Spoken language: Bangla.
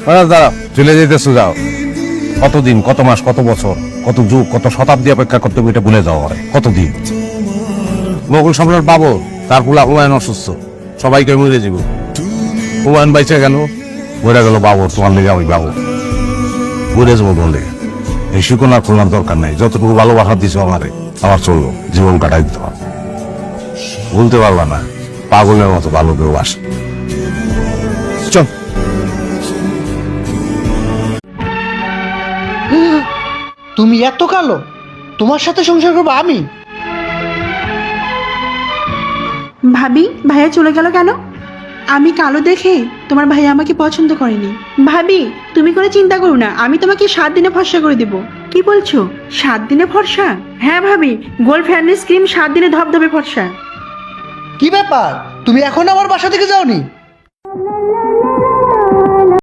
দাঁড়া, চলে যেতেছো, যাও। কতদিন, কত মাস, কত বছর, কত যুগ, কত শতাব্দী অপেক্ষা করতে এটা ভুলে যাওয়া হয়? কতদিন? মোগল সম্রাট বাবর, তার পুলা হুমায়ুন অসুস্থ, সবাইকে মরে যাব। হুমায়ুন বাইচে গেল, মরে গেল বাবর। তোমার লেগে আমি বাবর মরে যাবো বলে এই শিকন আর খোলার দরকার নাই। যতটুকু ভালোবাসা দিছো আমারে, আমার চললো, জীবন কাটাই দিতে পারবো। বলতে পারবা না পাগলের মতো ভালো কেউ আসে। চল। তুমি এত কালো, তোমার সাথে সংসার করবো আমি? ভাবি, ভাইয়া চলে গেল কেন? আমি কালো দেখে তোমার ভাইয়া আমাকে পছন্দ করেনি। ভাবি, তুমি কোনো চিন্তা করো না, আমি তোমাকে 7 দিনে ফর্সা করে দেব। কি বলছো, 7 দিনে ফর্সা? হ্যাঁ ভাবি, গোল্ড ফেয়ারনেস ক্রিম 7 দিনে ধবধবে ফর্সা। কি ব্যাপার, তুমি এখন আমার বাসা থেকে যাওনি?